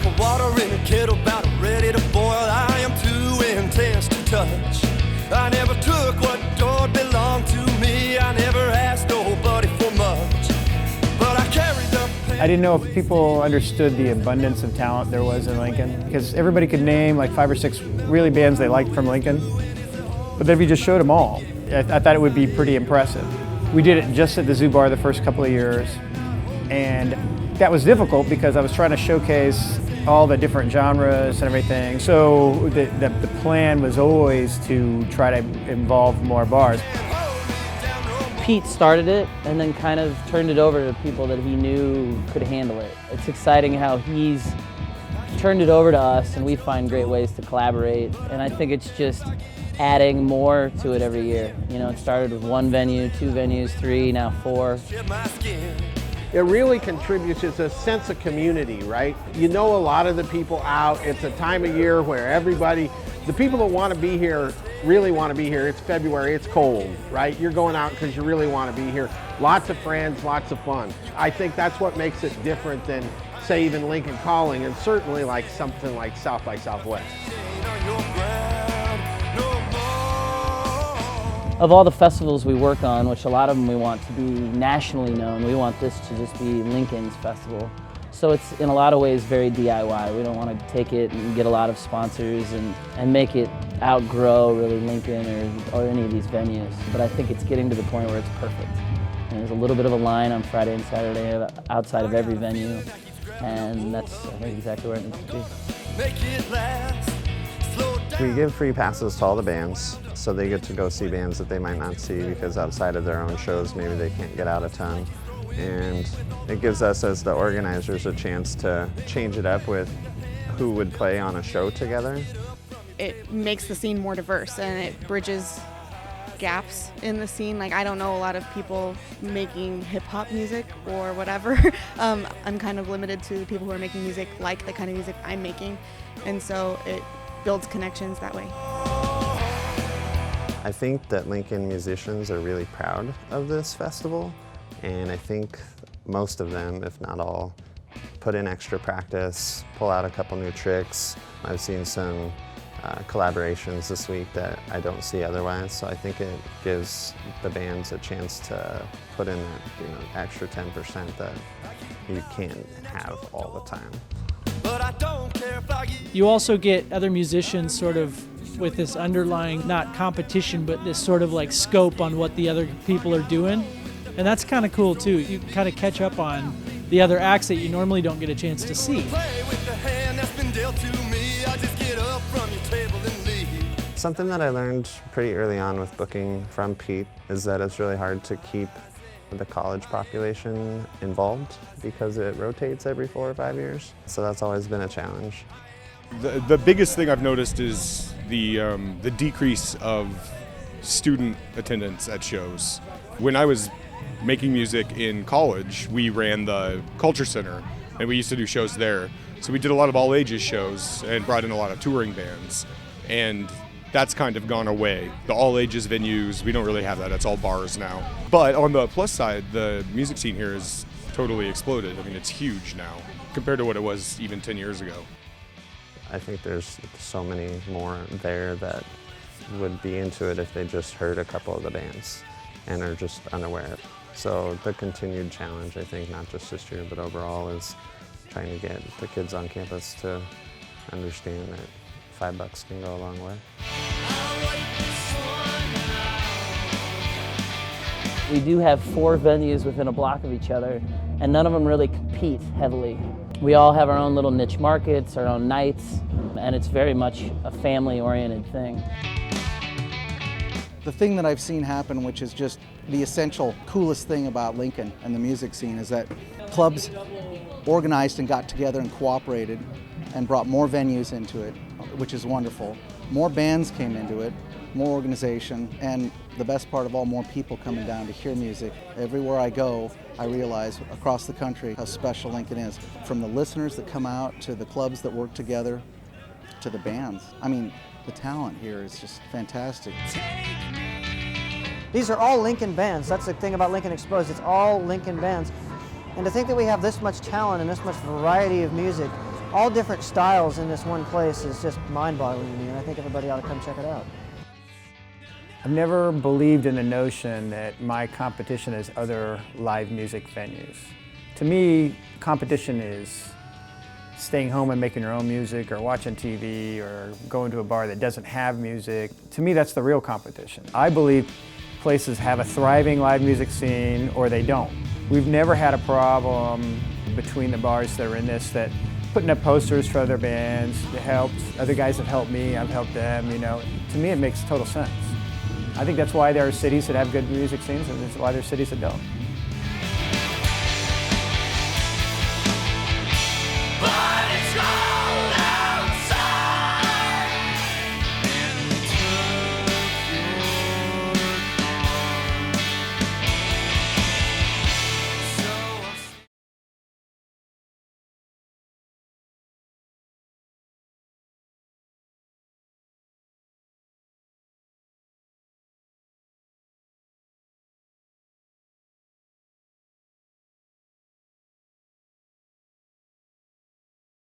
like a water in a kettle, about ready to boil. I am too intense to touch. I never took what don't belong to me. I never asked nobody for much, but I carried the pain. I didn't know if people understood the abundance of talent there was in Lincoln, because everybody could name like 5 or 6 really bands they liked from Lincoln, but then if you just showed them all, I thought it would be pretty impressive. We did it just at the Zoo Bar the first couple of years, and that was difficult because I was trying to showcase all the different genres and everything. So the plan was always to try to involve more bars. Pete started it and then kind of turned it over to people that he knew could handle it. It's exciting how he's turned it over to us and we find great ways to collaborate. And I think it's just adding more to it every year. You know, it started with 1 venue, 2 venues, 3, now 4. It really contributes. It's a sense of community, right? You know a lot of the people out. It's a time of year where everybody, the people that want to be here, really want to be here. It's February, it's cold, right? You're going out because you really want to be here. Lots of friends, lots of fun. I think that's what makes it different than, say, even Lincoln Calling, and certainly like something like South by Southwest. Of all the festivals we work on, which a lot of them we want to be nationally known, we want this to just be Lincoln's festival. So it's in a lot of ways very DIY. We don't want to take it and get a lot of sponsors and make it outgrow really Lincoln or any of these venues. But I think it's getting to the point where it's perfect. And there's a little bit of a line on Friday and Saturday outside of every venue, and that's, I think, exactly where it needs to be. We give free passes to all the bands, so they get to go see bands that they might not see because outside of their own shows maybe they can't get out a ton. And it gives us as the organizers a chance to change it up with who would play on a show together. It makes the scene more diverse and it bridges gaps in the scene. Like, I don't know a lot of people making hip-hop music or whatever. I'm kind of limited to people who are making music like the kind of music I'm making, and so it builds connections that way. I think that Lincoln musicians are really proud of this festival, and I think most of them, if not all, put in extra practice, pull out a couple new tricks. I've seen some collaborations this week that I don't see otherwise, so I think it gives the bands a chance to put in that extra 10% that you can't have all the time. You also get other musicians sort of with this underlying, not competition, but this sort of like scope on what the other people are doing. And that's kind of cool too. You kind of catch up on the other acts that you normally don't get a chance to see. Something that I learned pretty early on with booking from Pete is that it's really hard to keep the college population involved because it rotates every 4 or 5 years. So that's always been a challenge. The biggest thing I've noticed is the decrease of student attendance at shows. When I was making music in college, we ran the Culture Center and we used to do shows there. So we did a lot of all ages shows and brought in a lot of touring bands. And that's kind of gone away. The all ages venues, we don't really have that. It's all bars now. But on the plus side, the music scene here has totally exploded. I mean, it's huge now compared to what it was even 10 years ago. I think there's so many more there that would be into it if they just heard a couple of the bands and are just unaware. So the continued challenge, I think, not just this year, but overall, is trying to get the kids on campus to understand that $5 can go a long way. We do have 4 venues within a block of each other, and none of them really compete heavily. We all have our own little niche markets, our own nights, and it's very much a family-oriented thing. The thing that I've seen happen, which is just the essential coolest thing about Lincoln and the music scene, is that clubs organized and got together and cooperated and brought more venues into it, which is wonderful. More bands came into it, more organization, and the best part of all, more people coming down to hear music. Everywhere I go, I realize across the country how special Lincoln is. From the listeners that come out, to the clubs that work together, to the bands. I mean, the talent here is just fantastic. These are all Lincoln bands. That's the thing about Lincoln Exposed. It's all Lincoln bands. And to think that we have this much talent and this much variety of music all different styles in this one place is just mind-boggling to me, and I think everybody ought to come check it out. I've never believed in the notion that my competition is other live music venues. To me, competition is staying home and making your own music, or watching TV, or going to a bar that doesn't have music. To me, that's the real competition. I believe places have a thriving live music scene or they don't. We've never had a problem between the bars that are in this that putting up posters for other bands, it helps. Other guys have helped me, I've helped them, you know. To me, it makes total sense. I think that's why there are cities that have good music scenes and there's why there are cities that don't.